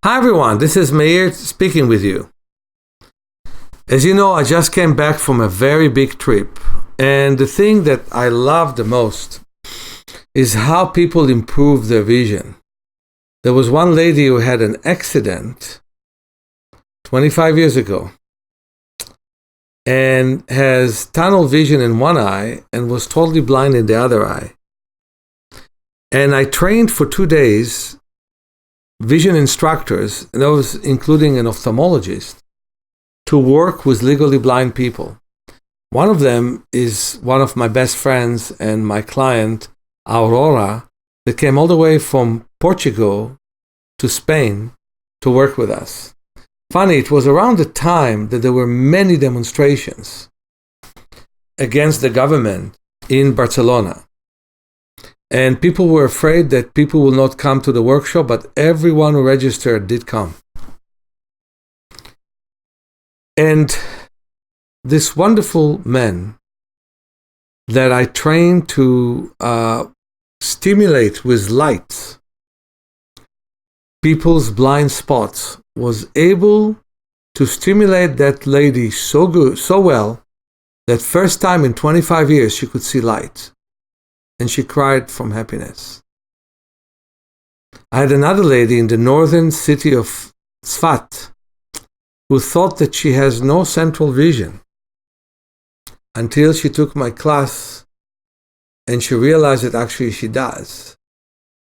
Hi everyone, this is Meir speaking with you. As you know, I just came back from a very big trip, and the thing that I love the most is how people improve their vision. There was one lady who had an accident 25 years ago and has tunnel vision in one eye and was totally blind in the other eye. And I trained for 2 days vision instructors, and those including an ophthalmologist, to work with legally blind people. One of them is one of my best friends and my client, Aurora, that came all the way from Portugal to Spain to work with us. Funny, it was around the time that there were many demonstrations against the government in Barcelona. And people were afraid that people will not come to the workshop, but everyone who registered did come. And this wonderful man that I trained to stimulate with light people's blind spots was able to stimulate that lady so well that first time in 25 years she could see light. And she cried from happiness. I had another lady in the northern city of Tzfat who thought that she has no central vision until she took my class and she realized that actually she does.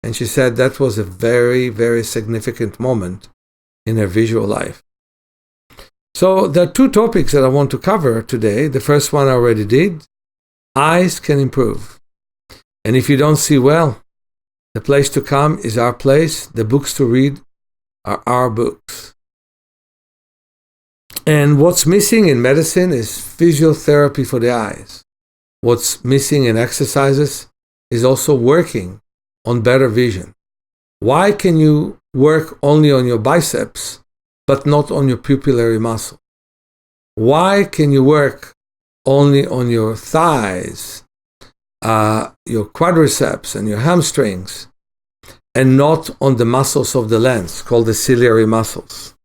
And she said that was a very, very significant moment in her visual life. So there are 2 topics that I want to cover today. The first one I already did. Eyes can improve. And if you don't see well, the place to come is our place. The books to read are our books. And what's missing in medicine is physiotherapy for the eyes. What's missing in exercises is also working on better vision. Why can you work only on your biceps, but not on your pupillary muscle? Why can you work only on your thighs, your quadriceps and your hamstrings, and not on the muscles of the lens, called the ciliary muscles?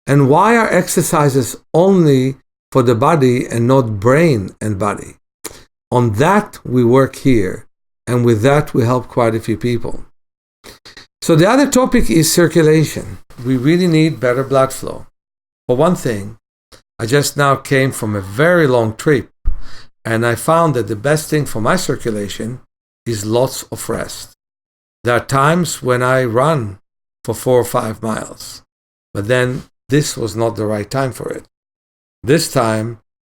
And why are exercises only for the body and not brain and body? On that we work here, and with that we help quite a few people. So the other topic is circulation. We really need better blood flow. For one thing, I just now came from a very long trip, and I found that the best thing for my circulation is lots of rest. There are times when I run for 4 or 5 miles, but then this was not the right time for it. This time,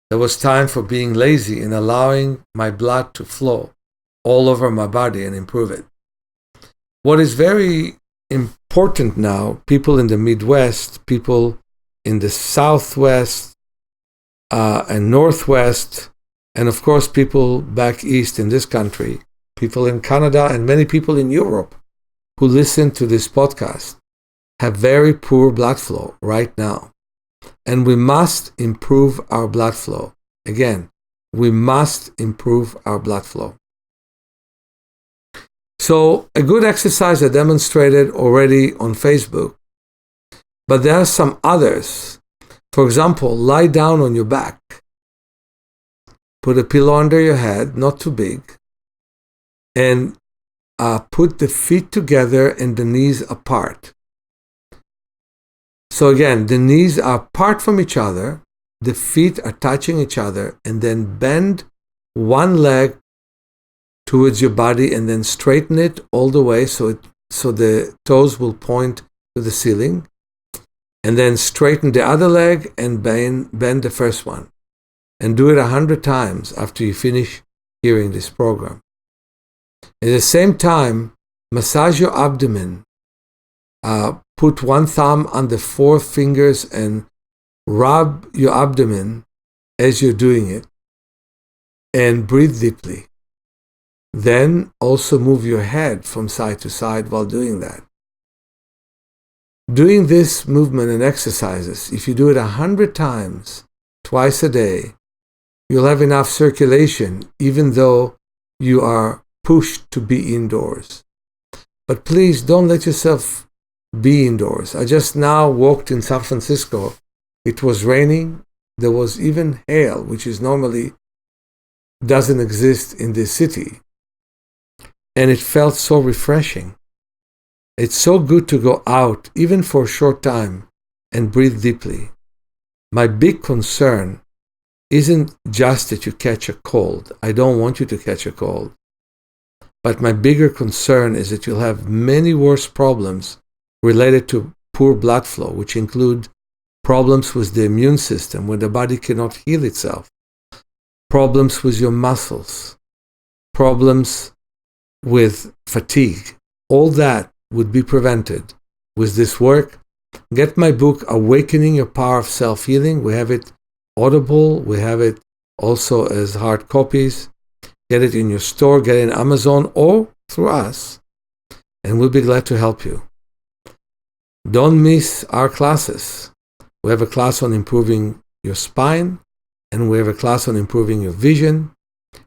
there was time for being lazy and allowing my blood to flow all over my body and improve it. What is very important now, people in the Midwest, people in the Southwest and Northwest, and of course, people back east in this country, people in Canada, and many people in Europe who listen to this podcast have very poor blood flow right now. And we must improve our blood flow. Again, we must improve our blood flow. So a good exercise I demonstrated already on Facebook, but there are some others. For example, lie down on your back. Put a pillow under your head, not too big, and put the feet together and the knees apart. So again, the knees are apart from each other, the feet are touching each other, and then bend one leg towards your body and then straighten it all the way so the toes will point to the ceiling, and then straighten the other leg and bend the first one. And do it 100 times after you finish hearing this program. At the same time, massage your abdomen. Put one thumb on the 4 fingers and rub your abdomen as you're doing it. And breathe deeply. Then also move your head from side to side while doing that. Doing this movement and exercises, if you do it 100 times, twice a day, you'll have enough circulation even though you are pushed to be indoors. But please don't let yourself be indoors. I just now walked in San Francisco. It was raining. There was even hail, which is normally doesn't exist in this city. And it felt so refreshing. It's so good to go out, even for a short time, and breathe deeply. My big concern isn't just that you catch a cold. I don't want you to catch a cold. But my bigger concern is that you'll have many worse problems related to poor blood flow, which include problems with the immune system when the body cannot heal itself, problems with your muscles, problems with fatigue. All that would be prevented with this work. Get my book, Awakening Your Power of Self-Healing. We have it Audible. We have it also as hard copies. Get it in your store, get it in Amazon or through us, and we'll be glad to help you. Don't miss our classes. We have a class on improving your spine, and we have a class on improving your vision.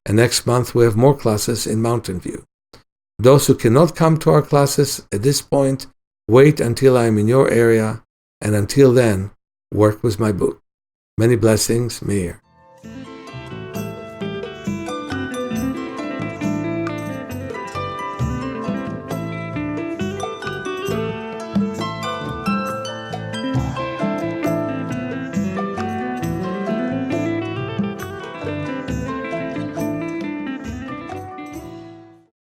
And next month, we have more classes in Mountain View. Those who cannot come to our classes at this point, wait until I am in your area, and until then, work with my book. Many blessings, Meir.